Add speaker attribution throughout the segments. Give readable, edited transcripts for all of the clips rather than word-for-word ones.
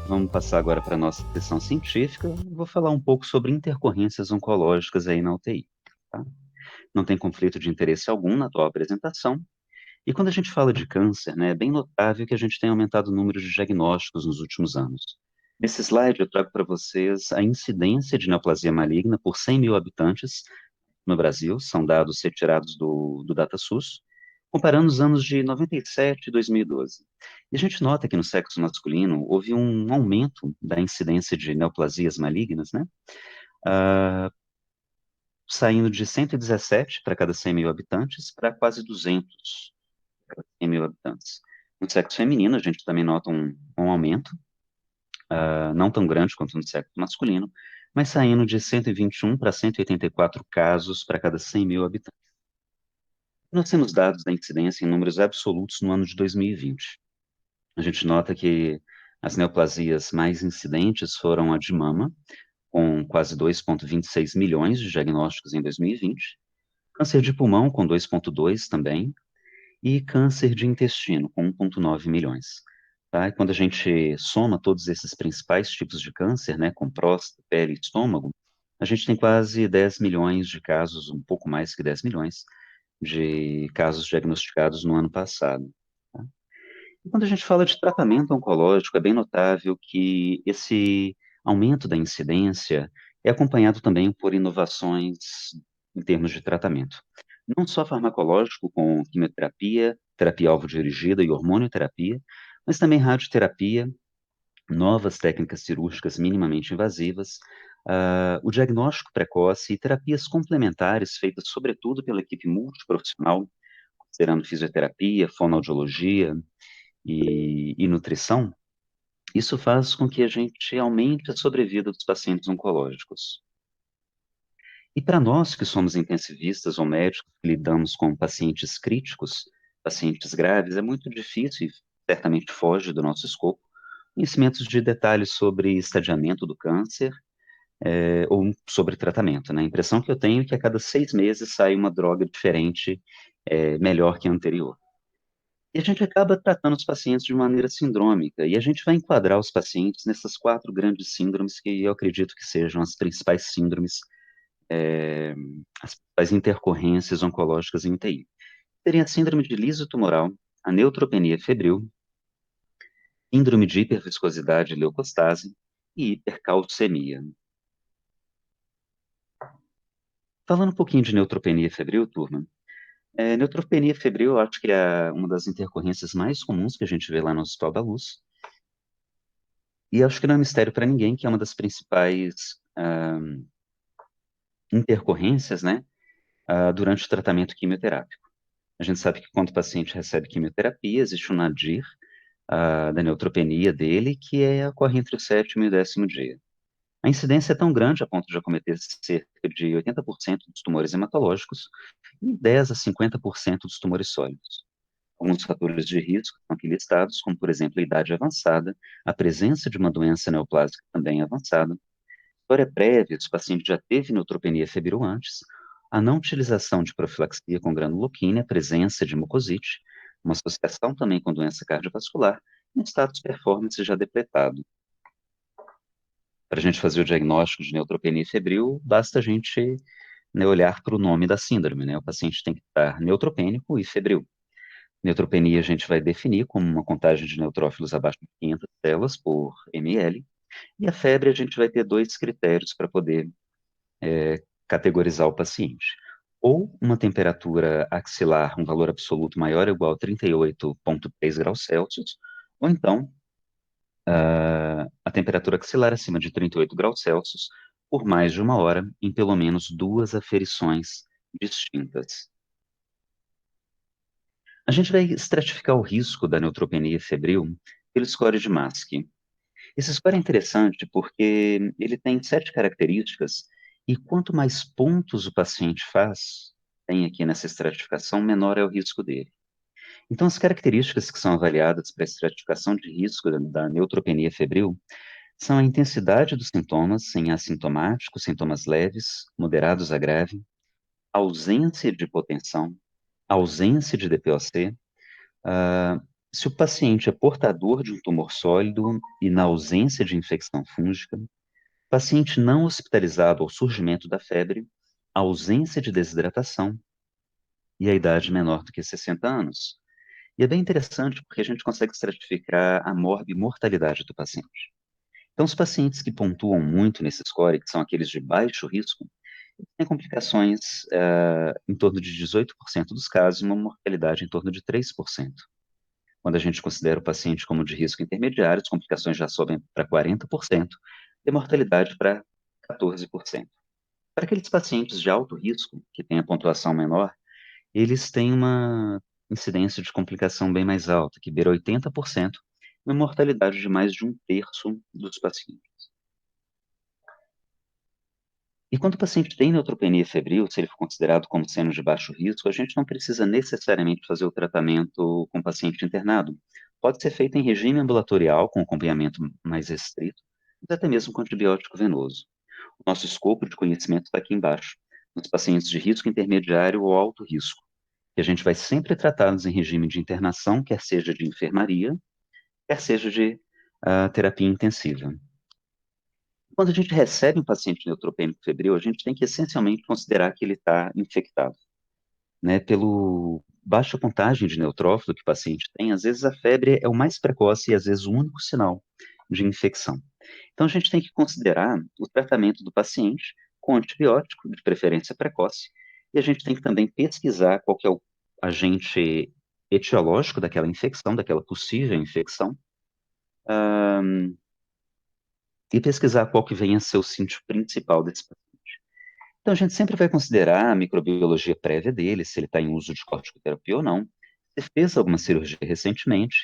Speaker 1: Vamos passar agora para a nossa sessão científica. Vou falar um pouco sobre intercorrências oncológicas aí na UTI. Tá? Não tem conflito de interesse algum na atual apresentação. E quando a gente fala de câncer, né, é bem notável que a gente tem aumentado o número de diagnósticos nos últimos anos. Nesse slide, eu trago para vocês a incidência de neoplasia maligna por 100 mil habitantes no Brasil, são dados retirados do DataSUS, comparando os anos de 97 e 2012. E a gente nota que no sexo masculino houve um aumento da incidência de neoplasias malignas, né? Ah, saindo de 117 para cada 100 mil habitantes para quase 200 para cada 100 mil habitantes. No sexo feminino, a gente também nota um aumento, não tão grande quanto no sexo masculino, mas saindo de 121 para 184 casos para cada 100 mil habitantes. Nós temos dados da incidência em números absolutos no ano de 2020. A gente nota que as neoplasias mais incidentes foram a de mama, com quase 2,26 milhões de diagnósticos em 2020, câncer de pulmão, com 2,2 também, e câncer de intestino, com 1,9 milhões. Tá? E quando a gente soma todos esses principais tipos de câncer, né, com próstata, pele e estômago, a gente tem quase 10 milhões de casos, um pouco mais que 10 milhões, de casos diagnosticados no ano passado. Tá? E quando a gente fala de tratamento oncológico, é bem notável que esse aumento da incidência é acompanhado também por inovações em termos de tratamento. Não só farmacológico, com quimioterapia, terapia-alvo dirigida e hormonioterapia, mas também radioterapia, novas técnicas cirúrgicas minimamente invasivas, o diagnóstico precoce e terapias complementares feitas sobretudo pela equipe multiprofissional, considerando fisioterapia, fonoaudiologia e nutrição, isso faz com que a gente aumente a sobrevida dos pacientes oncológicos. E para nós que somos intensivistas ou médicos que lidamos com pacientes críticos, pacientes graves, é muito difícil e certamente foge do nosso escopo conhecimentos de detalhes sobre estadiamento do câncer ou sobre tratamento, né? A impressão que eu tenho é que a cada 6 meses sai uma droga diferente, melhor que a anterior. E a gente acaba tratando os pacientes de maneira sindrômica, e a gente vai enquadrar os pacientes nessas quatro grandes síndromes que eu acredito que sejam as principais síndromes, é, as principais intercorrências oncológicas em UTI. Seria a síndrome de liso tumoral, a neutropenia febril, síndrome de hiperviscosidade e leucostase e hipercalcemia. Falando um pouquinho de neutropenia febril, turma, neutropenia febril eu acho que é uma das intercorrências mais comuns que a gente vê lá no Hospital da Luz, e acho que não é mistério para ninguém que é uma das principais intercorrências, né, durante o tratamento quimioterápico. A gente sabe que quando o paciente recebe quimioterapia, existe um nadir da neutropenia dele, que ocorre entre o sétimo e o 10º dia. A incidência é tão grande a ponto de acometer cerca de 80% dos tumores hematológicos e 10 a 50% dos tumores sólidos. Alguns fatores de risco são aqui listados, como, por exemplo, a idade avançada, a presença de uma doença neoplásica também avançada, história prévia, se o paciente já teve neutropenia febril antes, a não utilização de profilaxia com granuloquina, a presença de mucosite, uma associação também com doença cardiovascular, e um status performance já depletado. Para a gente fazer o diagnóstico de neutropenia febril, basta a gente, né, olhar para o nome da síndrome, né? O paciente tem que estar neutropênico e febril. Neutropenia a gente vai definir como uma contagem de neutrófilos abaixo de 500 células por ml, e a febre a gente vai ter dois critérios para poder categorizar o paciente. Ou uma temperatura axilar, um valor absoluto maior ou igual a 38,3 graus Celsius, ou então a temperatura axilar acima de 38 graus Celsius por mais de uma hora em pelo menos duas aferições distintas. A gente vai estratificar o risco da neutropenia febril pelo score de MASC. Esse score é interessante porque ele tem 7 características e quanto mais pontos o paciente tem aqui nessa estratificação, menor é o risco dele. Então, as características que são avaliadas para a estratificação de risco da neutropenia febril são a intensidade dos sintomas em assintomáticos, sintomas leves, moderados a grave, ausência de hipotensão, ausência de DPOC, Se o paciente é portador de um tumor sólido e na ausência de infecção fúngica, paciente não hospitalizado ao surgimento da febre, ausência de desidratação e a idade menor do que 60 anos. E é bem interessante porque a gente consegue estratificar a mortalidade do paciente. Então, os pacientes que pontuam muito nesse score, que são aqueles de baixo risco, têm complicações em torno de 18% dos casos e uma mortalidade em torno de 3%. Quando a gente considera o paciente como de risco intermediário, as complicações já sobem para 40% e a mortalidade para 14%. Para aqueles pacientes de alto risco, que têm a pontuação menor, eles têm uma incidência de complicação bem mais alta, que beira 80%, e uma mortalidade de mais de um terço dos pacientes. E quando o paciente tem neutropenia febril, se ele for considerado como sendo de baixo risco, a gente não precisa necessariamente fazer o tratamento com o paciente internado. Pode ser feito em regime ambulatorial, com acompanhamento mais restrito, mas até mesmo com antibiótico venoso. O nosso escopo de conhecimento está aqui embaixo, nos pacientes de risco intermediário ou alto risco, que a gente vai sempre tratá-los em regime de internação, quer seja de enfermaria, quer seja de terapia intensiva. Quando a gente recebe um paciente neutropênico febril, a gente tem que essencialmente considerar que ele está infectado, né? Pelo baixa contagem de neutrófilo que o paciente tem, às vezes a febre é o mais precoce e às vezes o único sinal de infecção. Então a gente tem que considerar o tratamento do paciente com antibiótico, de preferência precoce, e a gente tem que também pesquisar qual que é o agente etiológico daquela infecção, daquela possível infecção, e pesquisar qual que venha a ser o sítio principal desse paciente. Então, a gente sempre vai considerar a microbiologia prévia dele, se ele está em uso de corticoterapia ou não, se fez alguma cirurgia recentemente,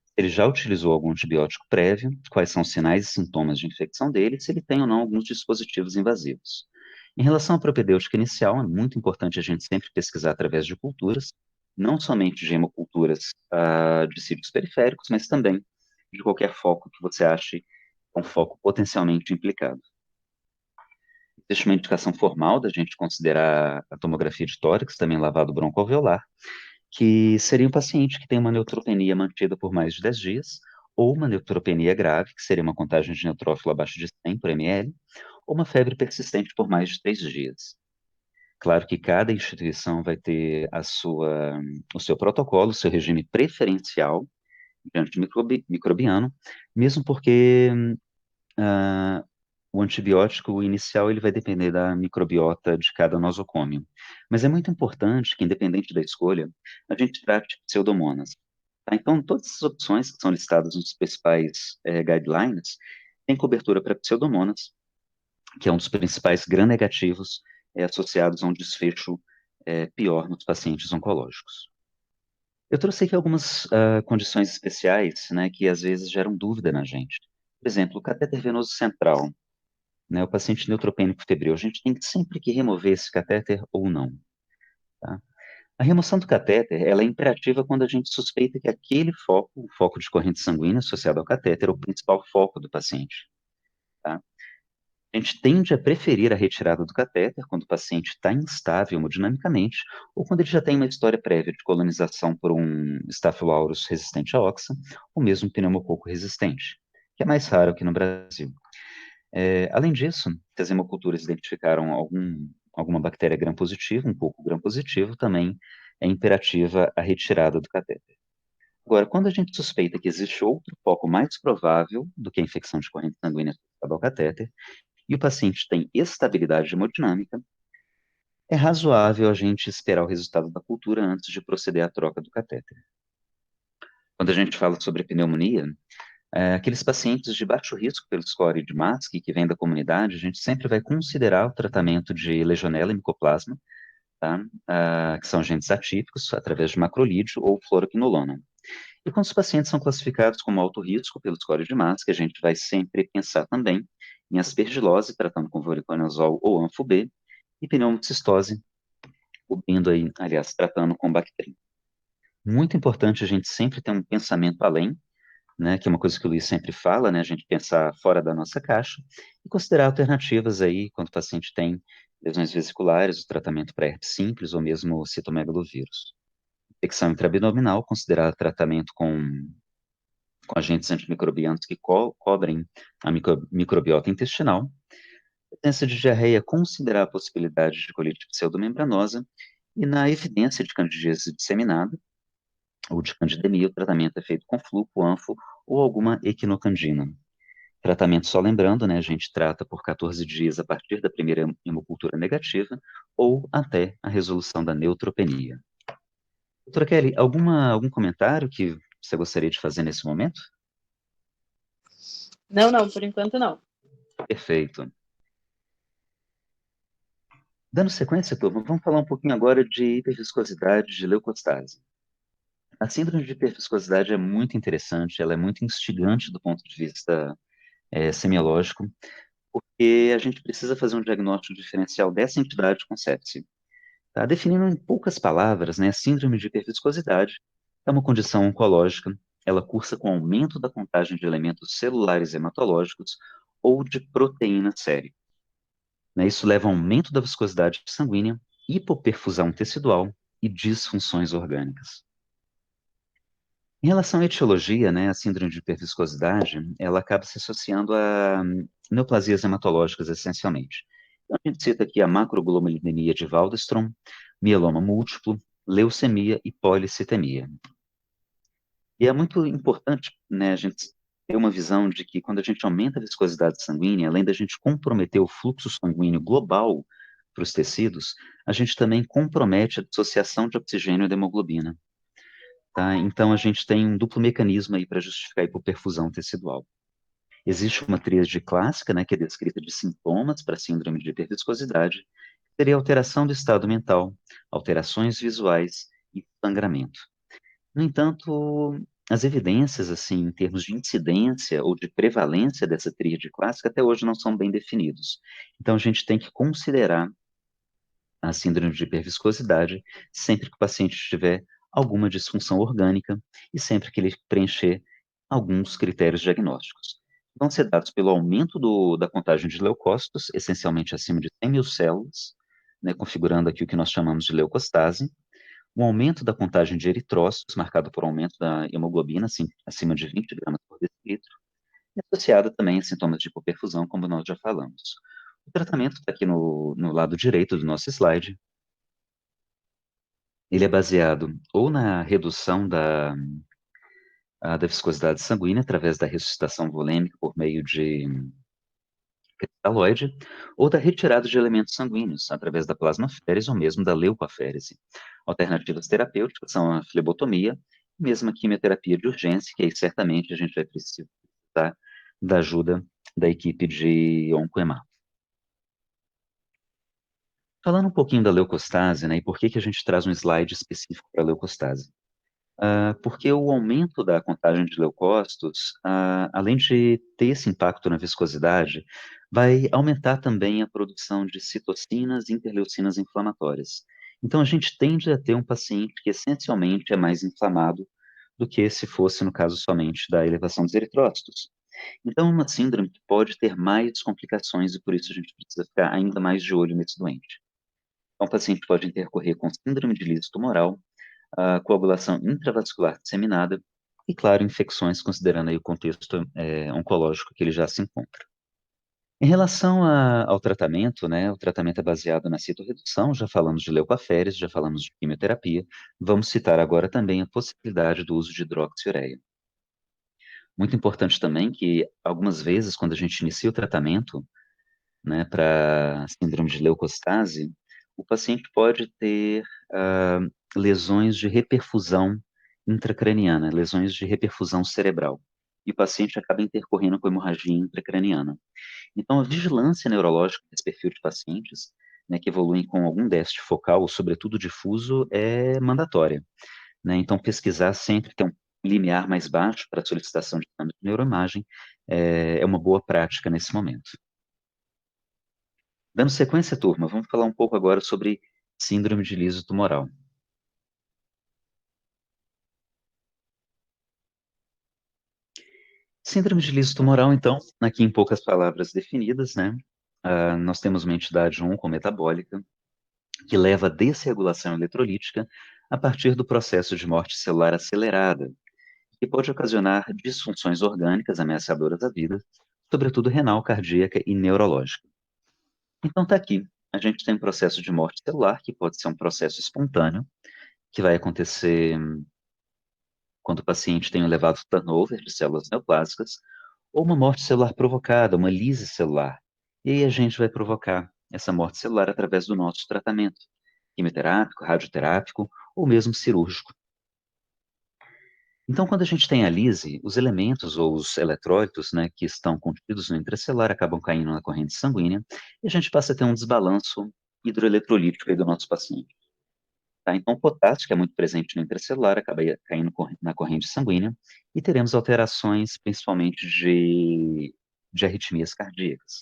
Speaker 1: se ele já utilizou algum antibiótico prévio, quais são os sinais e sintomas de infecção dele, se ele tem ou não alguns dispositivos invasivos. Em relação à propedêutica inicial, é muito importante a gente sempre pesquisar através de culturas, não somente de hemoculturas de sítios periféricos, mas também de qualquer foco que você ache um foco potencialmente implicado. Existe uma indicação formal da gente considerar a tomografia de tórax, também lavado broncoalveolar, que seria um paciente que tem uma neutropenia mantida por mais de 10 dias, ou uma neutropenia grave, que seria uma contagem de neutrófilo abaixo de 100 por ml, ou uma febre persistente por mais de 3 dias. Claro que cada instituição vai ter o seu protocolo, o seu regime preferencial de antimicrobiano, mesmo porque ah, o antibiótico inicial ele vai depender da microbiota de cada nosocômio. Mas é muito importante que, independente da escolha, a gente trate pseudomonas. Tá? Então, todas as opções que são listadas nos principais guidelines têm cobertura para pseudomonas, que é um dos principais gram-negativos associados a um desfecho pior nos pacientes oncológicos. Eu trouxe aqui algumas condições especiais, né, que às vezes geram dúvida na gente. Por exemplo, o catéter venoso central, né, o paciente neutropênico febril, a gente tem sempre que remover esse catéter ou não, tá? A remoção do catéter, ela é imperativa quando a gente suspeita que aquele foco, o foco de corrente sanguínea associado ao catéter, é o principal foco do paciente, tá? A gente tende a preferir a retirada do catéter quando o paciente está instável hemodinamicamente ou quando ele já tem uma história prévia de colonização por um Staphylococcus resistente à oxa ou mesmo um pneumococo resistente, que é mais raro aqui no Brasil. Além disso, se as hemoculturas identificaram alguma bactéria gram-positiva, um pouco gram-positivo, também é imperativa a retirada do catéter. Agora, quando a gente suspeita que existe outro foco mais provável do que a infecção de corrente sanguínea associada ao catéter, e o paciente tem estabilidade hemodinâmica, é razoável a gente esperar o resultado da cultura antes de proceder à troca do catéter. Quando a gente fala sobre pneumonia, aqueles pacientes de baixo risco pelo score de MASC, que vem da comunidade, a gente sempre vai considerar o tratamento de legionela e micoplasma, tá? Que são agentes atípicos, através de macrolídeo ou fluoroquinolona. E quando os pacientes são classificados como alto risco pelo score de MASC, a gente vai sempre pensar também em aspergilose, tratando com voriconazol ou anfo-B, e pneumocistose, cobrindo aí, aliás, tratando com Bactrim. Muito importante a gente sempre ter um pensamento além, né, que é uma coisa que o Luiz sempre fala, né, a gente pensar fora da nossa caixa e considerar alternativas aí quando o paciente tem lesões vesiculares, o tratamento para herpes simples ou mesmo citomegalovírus. Infecção intraabdominal, considerada tratamento com agentes antimicrobianos que cobrem a microbiota intestinal. Presença de diarreia, considerar a possibilidade de colite pseudomembranosa. E na evidência de candidíase disseminada, ou de candidemia, o tratamento é feito com fluco, anfo ou alguma equinocandina. Tratamento, só lembrando, né, a gente trata por 14 dias a partir da primeira hemocultura negativa ou até a resolução da neutropenia. Doutora Kelly, algum comentário que você gostaria de fazer nesse momento?
Speaker 2: Não, não, por enquanto não.
Speaker 1: Perfeito. Dando sequência, turma, vamos falar um pouquinho agora de hiperviscosidade de leucostase. A síndrome de hiperviscosidade é muito interessante, ela é muito instigante do ponto de vista semiológico, porque a gente precisa fazer um diagnóstico diferencial dessa entidade com sepse. Tá? Definindo em poucas palavras, né, a síndrome de hiperviscosidade é uma condição oncológica, ela cursa com aumento da contagem de elementos celulares hematológicos ou de proteína série. Né, isso leva a aumento da viscosidade sanguínea, hipoperfusão tecidual e disfunções orgânicas. Em relação à etiologia, né, a síndrome de hiperviscosidade, ela acaba se associando a neoplasias hematológicas, essencialmente. Então, a gente cita aqui a macroglobulinemia de Waldenstrom, mieloma múltiplo, leucemia e policitemia. E é muito importante, né, a gente ter uma visão de que quando a gente aumenta a viscosidade sanguínea, além da gente comprometer o fluxo sanguíneo global para os tecidos, a gente também compromete a dissociação de oxigênio da hemoglobina. Tá? Então, a gente tem um duplo mecanismo aí para justificar a hipoperfusão tecidual. Existe uma tríade clássica, né, que é descrita de sintomas para a síndrome de hiperviscosidade, que seria alteração do estado mental, alterações visuais e sangramento. No entanto, as evidências, assim, em termos de incidência ou de prevalência dessa tríade clássica, até hoje não são bem definidos. Então, a gente tem que considerar a síndrome de hiperviscosidade sempre que o paciente tiver alguma disfunção orgânica e sempre que ele preencher alguns critérios diagnósticos. Vão ser dados pelo aumento da contagem de leucócitos, essencialmente acima de 100 mil células, né, configurando aqui o que nós chamamos de leucostase, um aumento da contagem de eritrócitos, marcado por aumento da hemoglobina, assim, acima de 20 gramas por decilitro, e associado também a sintomas de hipoperfusão, como nós já falamos. O tratamento está aqui no lado direito do nosso slide. Ele é baseado ou na redução da viscosidade sanguínea através da ressuscitação volêmica por meio de cristalóide, ou da retirada de elementos sanguíneos através da plasmaférese ou mesmo da leucoférese. Alternativas terapêuticas são a flebotomia, mesmo a quimioterapia de urgência, que aí certamente a gente vai precisar da ajuda da equipe de oncoemar. Falando um pouquinho da leucostase, né, e por que que a gente traz um slide específico para a leucostase? Porque o aumento da contagem de leucócitos, além de ter esse impacto na viscosidade, vai aumentar também a produção de citocinas e interleucinas inflamatórias. Então, a gente tende a ter um paciente que essencialmente é mais inflamado do que se fosse, no caso, somente da elevação dos eritrócitos. Então, é uma síndrome que pode ter mais complicações e por isso a gente precisa ficar ainda mais de olho nesse doente. Então, o paciente pode intercorrer com síndrome de liso tumoral, a coagulação intravascular disseminada e, claro, infecções, considerando aí o contexto oncológico que ele já se encontra. Em relação ao tratamento, né, o tratamento é baseado na citorredução, já falamos de leucoféres, já falamos de quimioterapia, vamos citar agora também a possibilidade do uso de hidroxiureia. Muito importante também que, algumas vezes, quando a gente inicia o tratamento, né, para síndrome de leucostase, o paciente pode ter lesões de reperfusão intracraniana, lesões de reperfusão cerebral. E o paciente acaba intercorrendo com hemorragia intracraniana. Então, a vigilância neurológica desse perfil de pacientes, né, que evoluem com algum déficit focal, ou sobretudo difuso, é mandatória. Né? Então, pesquisar sempre ter um limiar mais baixo para a solicitação de exame de neuroimagem é uma boa prática nesse momento. Dando sequência, turma, vamos falar um pouco agora sobre síndrome de liso tumoral. Síndrome de liso tumoral, então, aqui em poucas palavras definidas, né? Nós temos uma entidade oncometabólica que leva à desregulação eletrolítica, a partir do processo de morte celular acelerada, que pode ocasionar disfunções orgânicas ameaçadoras à vida, sobretudo renal, cardíaca e neurológica. Então tá aqui. A gente tem um processo de morte celular, que pode ser um processo espontâneo, que vai acontecer quando o paciente tem um elevado turnover de células neoplásicas, ou uma morte celular provocada, uma lise celular. E aí a gente vai provocar essa morte celular através do nosso tratamento, quimioterápico, radioterápico ou mesmo cirúrgico. Então, quando a gente tem a lise, os elementos ou os eletrólitos, né, que estão contidos no intracelular acabam caindo na corrente sanguínea e a gente passa a ter um desbalanço hidroeletrolítico aí do nosso paciente. Tá? Então, o potássio, que é muito presente no intracelular, acaba caindo na corrente sanguínea e teremos alterações, principalmente de arritmias cardíacas.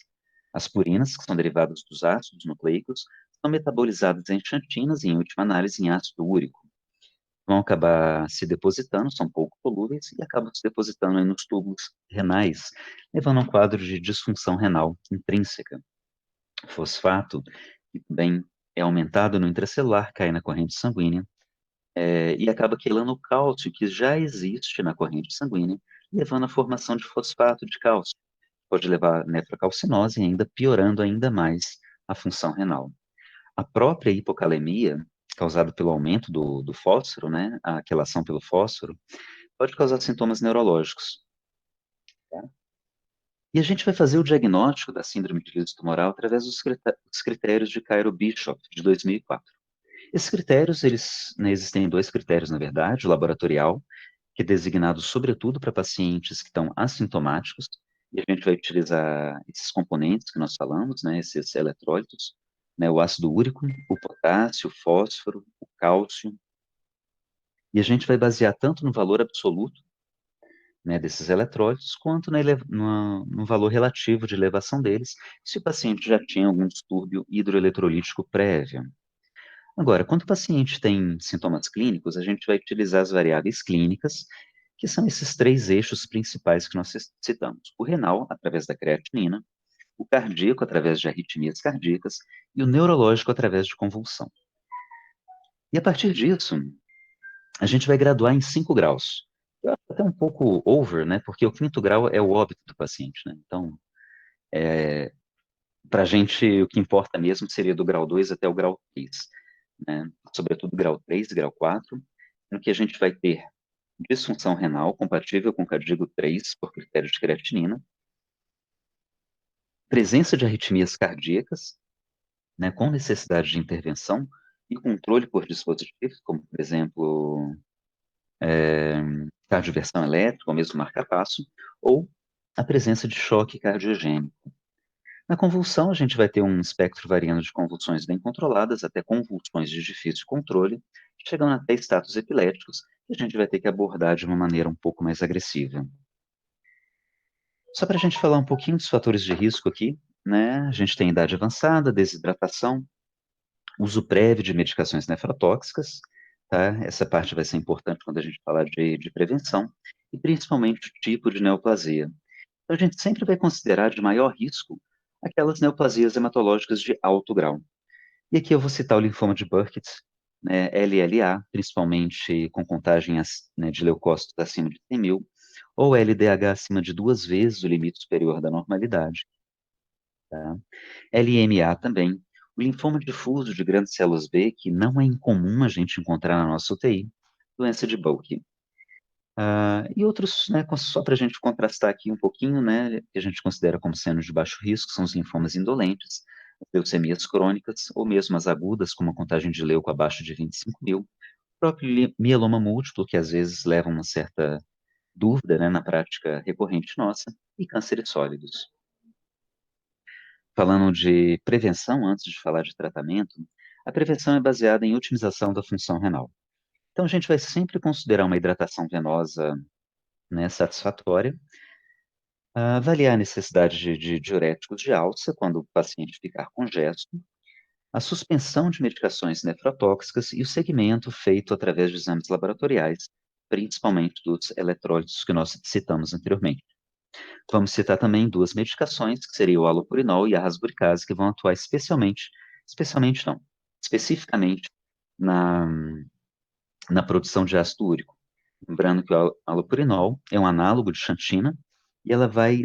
Speaker 1: As purinas, que são derivadas dos ácidos nucleicos, são metabolizadas em xantinas e, em última análise, em ácido úrico. Vão acabar se depositando, são pouco solúveis, e acabam se depositando aí nos túbulos renais, levando a um quadro de disfunção renal intrínseca. O fosfato, que também é aumentado no intracelular, cai na corrente sanguínea, e acaba quelando o cálcio que já existe na corrente sanguínea, levando à formação de fosfato de cálcio. Pode levar a nefrocalcinose e ainda piorando ainda mais a função renal. A própria hipocalemia, causada pelo aumento do fósforo, né, a quelação pelo fósforo, pode causar sintomas neurológicos. Tá? E a gente vai fazer o diagnóstico da síndrome de lise tumoral através dos critérios de Cairo Bishop, de 2004. Esses critérios, né, existem dois critérios, na verdade, o laboratorial, que é designado sobretudo para pacientes que estão assintomáticos, e a gente vai utilizar esses componentes que nós falamos, né, esses eletrólitos, né, o ácido úrico, o potássio, o fósforo, o cálcio, e a gente vai basear tanto no valor absoluto, né, desses eletrólitos, quanto no valor relativo de elevação deles, se o paciente já tinha algum distúrbio hidroeletrolítico prévio. Agora, quando o paciente tem sintomas clínicos, a gente vai utilizar as variáveis clínicas, que são esses três eixos principais que nós citamos: o renal, através da creatinina, o cardíaco, através de arritmias cardíacas, e o neurológico, através de convulsão. E a partir disso, a gente vai graduar em 5 graus. Eu acho até um pouco over, né? Porque o quinto grau é o óbito do paciente, né? Então, para a gente, o que importa mesmo seria do grau 2 até o grau 3, né? Sobretudo grau 3 e grau 4, no que a gente vai ter disfunção renal compatível com Cadigo 3 por critério de creatinina, presença de arritmias cardíacas, né, com necessidade de intervenção e controle por dispositivos, como, por exemplo, cardioversão elétrica, ou mesmo marca-passo, ou a presença de choque cardiogênico. Na convulsão, a gente vai ter um espectro variando de convulsões bem controladas até convulsões de difícil controle, chegando até estados epiléticos, que a gente vai ter que abordar de uma maneira um pouco mais agressiva. Só para a gente falar um pouquinho dos fatores de risco aqui, né? A gente tem idade avançada, desidratação, uso prévio de medicações nefrotóxicas, tá? Essa parte vai ser importante quando a gente falar de prevenção, e principalmente o tipo de neoplasia. Então, a gente sempre vai considerar de maior risco aquelas neoplasias hematológicas de alto grau. E aqui eu vou citar o linfoma de Burkitt, né, LLA, principalmente com contagem né, de leucócitos acima de 100 mil, ou LDH acima de 2 vezes o limite superior da normalidade. Tá? LMA também, o linfoma difuso de grandes células B, que não é incomum a gente encontrar na nossa UTI, doença de Burkitt. E outros, né, só para a gente contrastar aqui um pouquinho, né, que a gente considera como sendo de baixo risco, são os linfomas indolentes, as leucemias crônicas, ou mesmo as agudas, com uma contagem de leuco abaixo de 25 mil, o próprio mieloma múltiplo, que às vezes leva uma certa dúvida, né, na prática recorrente nossa, e cânceres sólidos. Falando de prevenção, antes de falar de tratamento, a prevenção é baseada em otimização da função renal. Então, a gente vai sempre considerar uma hidratação venosa, né, satisfatória, avaliar a necessidade de diuréticos de alça quando o paciente ficar congesto, a suspensão de medicações nefrotóxicas e o segmento feito através de exames laboratoriais, principalmente dos eletrólitos que nós citamos anteriormente. Vamos citar também duas medicações, que seria o alopurinol e a rasburicase, que vão atuar especificamente na na produção de ácido úrico. Lembrando que o allopurinol é um análogo de xantina e ela vai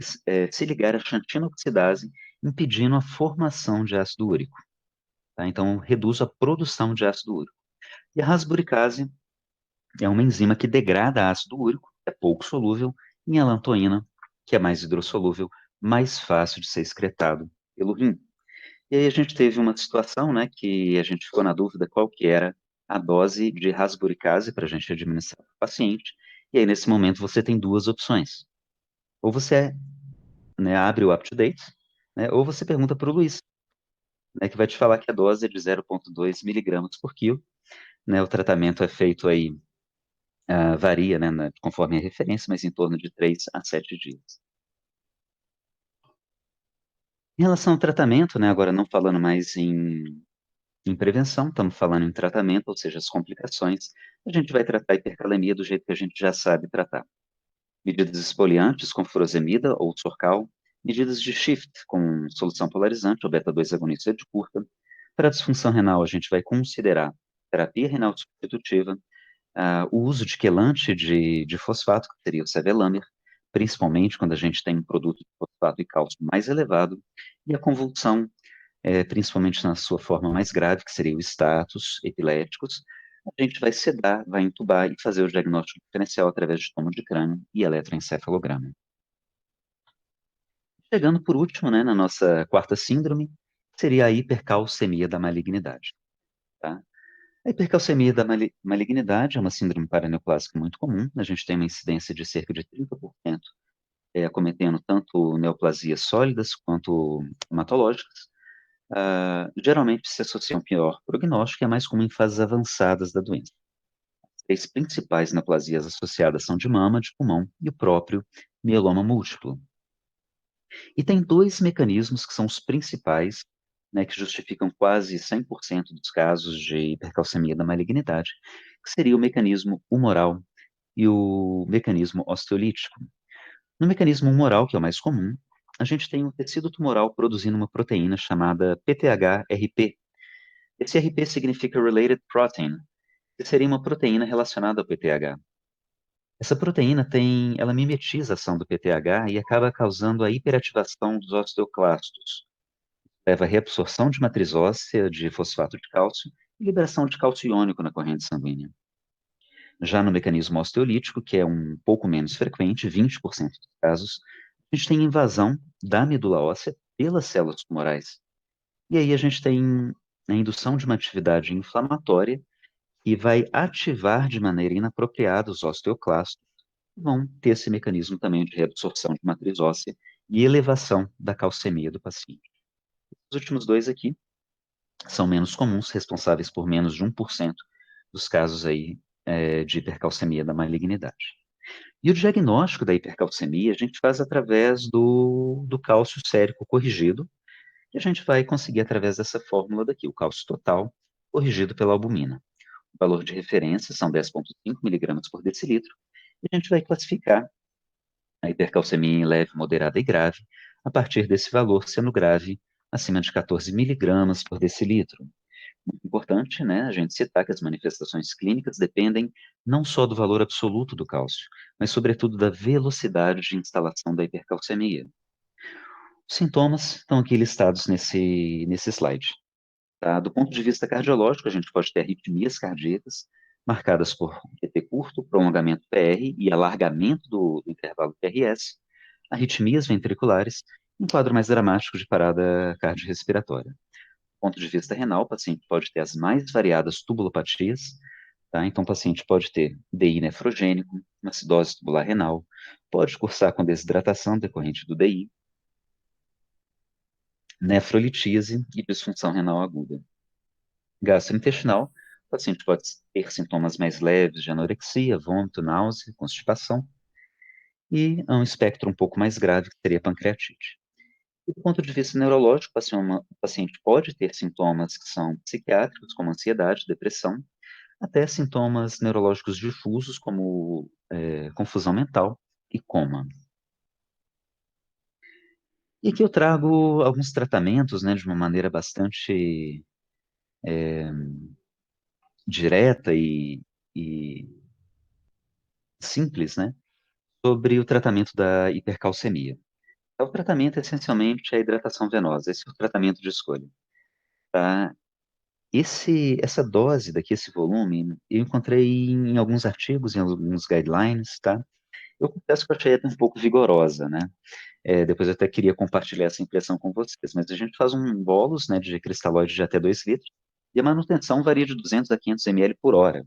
Speaker 1: se ligar à xantina oxidase, impedindo a formação de ácido úrico. Tá? Então, reduz a produção de ácido úrico. E a rasburicase é uma enzima que degrada ácido úrico, é pouco solúvel, em alantoína, que é mais hidrossolúvel, mais fácil de ser excretado pelo rim. E aí a gente teve uma situação, né, que a gente ficou na dúvida qual que era a dose de rasburicase para a gente administrar para o paciente. E aí, nesse momento, você tem duas opções. Ou você, né, abre o UpToDate, né, ou você pergunta para o Luiz, né, que vai te falar que a dose é de 0,2 miligramas por quilo. Né, o tratamento é feito aí, varia, né, conforme a referência, mas em torno de 3 a 7 dias. Em relação ao tratamento, né, agora não falando mais em prevenção, estamos falando em tratamento, ou seja, as complicações, a gente vai tratar a hipercalemia do jeito que a gente já sabe tratar. Medidas exfoliantes com furosemida ou Sorcal, medidas de shift com solução polarizante ou beta-2 agonista de curta. Para a disfunção renal, a gente vai considerar terapia renal substitutiva, o uso de quelante de fosfato, que seria o sevelamer, principalmente quando a gente tem um produto de fosfato e cálcio mais elevado, e a convulsão, principalmente na sua forma mais grave, que seria o status epiléticos, a gente vai sedar, vai intubar e fazer o diagnóstico diferencial através de tomo de crânio e eletroencefalograma. Chegando por último, né, na nossa quarta síndrome, seria a hipercalcemia da malignidade. Tá? A hipercalcemia da malignidade é uma síndrome paraneoplásica muito comum. A gente tem uma incidência de cerca de 30%, acometendo tanto neoplasias sólidas quanto hematológicas. Geralmente se associa a um pior prognóstico e é mais comum em fases avançadas da doença. As três principais neoplasias associadas são de mama, de pulmão e o próprio mieloma múltiplo. E tem dois mecanismos que são os principais, né, que justificam quase 100% dos casos de hipercalcemia da malignidade, que seria o mecanismo humoral e o mecanismo osteolítico. No mecanismo humoral, que é o mais comum, a gente tem um tecido tumoral produzindo uma proteína chamada PTH-RP. Esse RP significa Related Protein, que seria uma proteína relacionada ao PTH. Essa proteína ela mimetiza a ação do PTH e acaba causando a hiperativação dos osteoclastos. Leva à reabsorção de matriz óssea de fosfato de cálcio e liberação de cálcio iônico na corrente sanguínea. Já no mecanismo osteolítico, que é um pouco menos frequente, 20% dos casos, a gente tem invasão da medula óssea pelas células tumorais. E aí a gente tem a indução de uma atividade inflamatória e vai ativar de maneira inapropriada os osteoclastos, que vão ter esse mecanismo também de reabsorção de matriz óssea e elevação da calcemia do paciente. Os últimos dois aqui são menos comuns, responsáveis por menos de 1% dos casos aí, de hipercalcemia da malignidade. E o diagnóstico da hipercalcemia a gente faz através do cálcio sérico corrigido, que a gente vai conseguir através dessa fórmula daqui, o cálcio total corrigido pela albumina. O valor de referência são 10,5 miligramas por decilitro, e a gente vai classificar a hipercalcemia em leve, moderada e grave, a partir desse valor sendo grave acima de 14 miligramas por decilitro. Muito importante, né, a gente citar que as manifestações clínicas dependem não só do valor absoluto do cálcio, mas sobretudo da velocidade de instalação da hipercalcemia. Os sintomas estão aqui listados nesse slide. Tá? Do ponto de vista cardiológico, a gente pode ter arritmias cardíacas marcadas por QT curto, prolongamento PR e alargamento do intervalo QRS, arritmias ventriculares, um quadro mais dramático de parada cardiorrespiratória. Do ponto de vista renal, o paciente pode ter as mais variadas tubulopatias, tá? Então, o paciente pode ter DI nefrogênico, uma acidose tubular renal, pode cursar com desidratação decorrente do DI, nefrolitíase e disfunção renal aguda. Gastrointestinal, o paciente pode ter sintomas mais leves de anorexia, vômito, náusea, constipação, e um espectro um pouco mais grave, que seria pancreatite. E do ponto de vista neurológico, o paciente pode ter sintomas que são psiquiátricos, como ansiedade, depressão, até sintomas neurológicos difusos, como confusão mental e coma. E aqui eu trago alguns tratamentos, né, de uma maneira bastante direta e e simples, né, sobre o tratamento da hipercalcemia. O tratamento, essencialmente, é a hidratação venosa. Esse é o tratamento de escolha, tá? Essa dose daqui, esse volume, eu encontrei em alguns artigos, em alguns guidelines, tá? Eu confesso que eu achei até um pouco vigorosa, né? Depois eu até queria compartilhar essa impressão com vocês, mas a gente faz um bolos, né, de cristalóide de até 2 litros, e a manutenção varia de 200 a 500 ml por hora,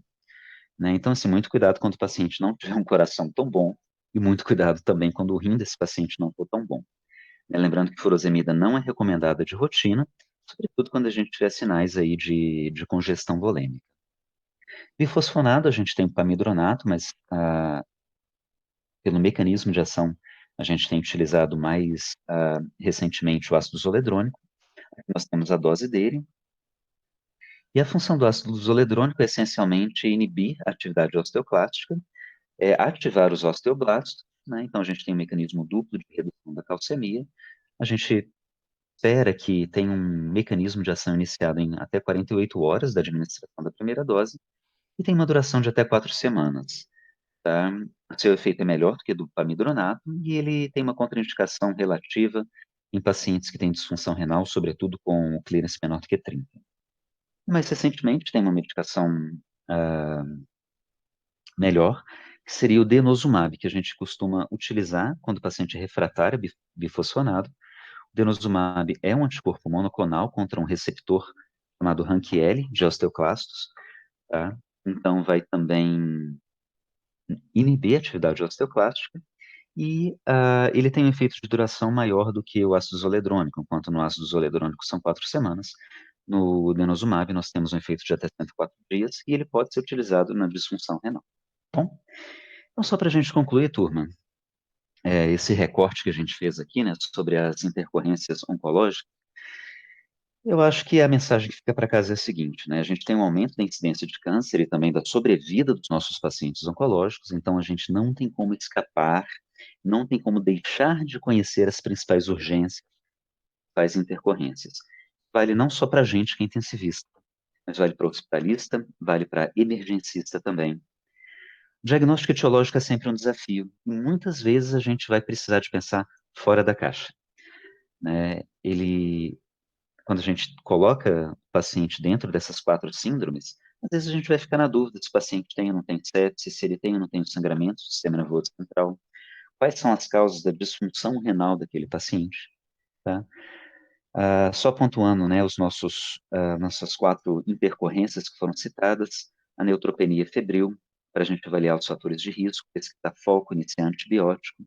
Speaker 1: né? Então, assim, muito cuidado quando o paciente não tiver um coração tão bom, e muito cuidado também quando o rim desse paciente não for tão bom, né? Lembrando que furosemida não é recomendada de rotina, sobretudo quando a gente tiver sinais aí de congestão volêmica. Bifosfonado, a gente tem o pamidronato, mas pelo mecanismo de ação, a gente tem utilizado mais recentemente o ácido zoledrônico. Nós temos a dose dele. E a função do ácido zoledrônico é essencialmente inibir a atividade osteoclástica, ativar os osteoblastos, né? Então a gente tem um mecanismo duplo de redução da calcemia. A gente espera que tenha um mecanismo de ação iniciado em até 48 horas da administração da primeira dose e tem uma duração de até 4 semanas. Tá? O seu efeito é melhor do que do pamidronato e ele tem uma contraindicação relativa em pacientes que têm disfunção renal, sobretudo com o clearance menor do que 30. Mais recentemente, tem uma medicação ah, melhor, que seria o denosumab, que a gente costuma utilizar quando o paciente é refratário a bifosfonado. O denosumab é um anticorpo monoclonal contra um receptor chamado RANKL, de osteoclastos, tá? Então, vai também inibir a atividade osteoclástica e ele tem um efeito de duração maior do que o ácido zoledrônico, enquanto no ácido zoledrônico são 4 semanas. No denosumab, nós temos um efeito de até 104 dias e ele pode ser utilizado na disfunção renal. Bom, então só para a gente concluir, turma, esse recorte que a gente fez aqui, né, sobre as intercorrências oncológicas, eu acho que a mensagem que fica para casa é a seguinte, né? A gente tem um aumento da incidência de câncer e também da sobrevida dos nossos pacientes oncológicos, então a gente não tem como escapar, não tem como deixar de conhecer as principais urgências, as intercorrências. Vale não só para a gente que é intensivista, mas vale para o hospitalista, vale para emergencista também. O diagnóstico etiológico é sempre um desafio, e muitas vezes a gente vai precisar de pensar fora da caixa, né? Quando a gente coloca o paciente dentro dessas 4 síndromes, às vezes a gente vai ficar na dúvida se o paciente tem ou não tem sepsis, se ele tem ou não tem sangramento do sistema nervoso central, quais são as causas da disfunção renal daquele paciente, tá? Só pontuando, né, nossas 4 intercorrências que foram citadas, a neutropenia febril, para a gente avaliar os fatores de risco, pesquisar foco, iniciar antibiótico,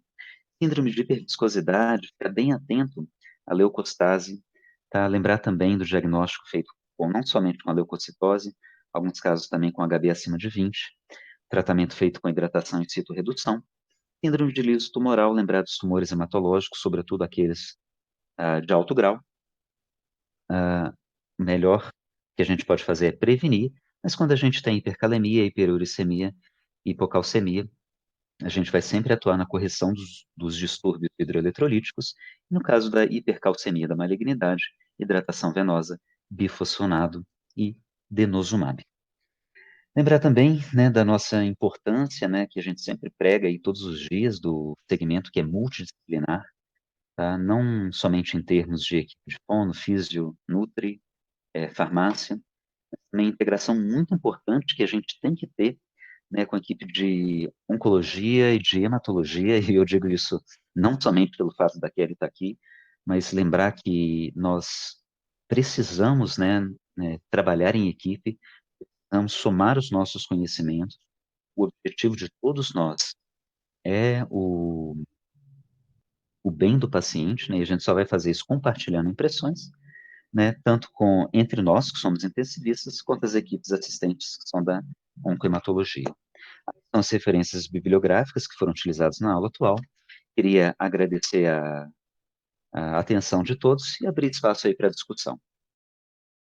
Speaker 1: síndrome de hiperviscosidade, ficar bem atento à leucostase, tá? Lembrar também do diagnóstico feito não somente com a leucocitose, alguns casos também com HB acima de 20, tratamento feito com hidratação e citoredução, síndrome de liso tumoral, lembrar dos tumores hematológicos, sobretudo aqueles de alto grau. Melhor que a gente pode fazer é prevenir, mas quando a gente tem hipercalemia, hiperuricemia, hipocalcemia, a gente vai sempre atuar na correção dos distúrbios hidroeletrolíticos, e no caso da hipercalcemia da malignidade, hidratação venosa, bifosfonado e denosumab. Lembrar também, né, da nossa importância, né, que a gente sempre prega aí todos os dias do segmento que é multidisciplinar, tá? Não somente em termos de equipe de fono, físio, nutri, farmácia, uma integração muito importante que a gente tem que ter, né, com a equipe de oncologia e de hematologia, e eu digo isso não somente pelo fato da Kelly estar aqui, mas lembrar que nós precisamos, né, trabalhar em equipe, precisamos somar os nossos conhecimentos. O objetivo de todos nós é o bem do paciente, né, e a gente só vai fazer isso compartilhando impressões, né, tanto entre nós, que somos intensivistas, quanto as equipes assistentes, que são da oncohematologia. São as referências bibliográficas que foram utilizadas na aula atual. Queria agradecer a atenção de todos e abrir espaço aí para a discussão.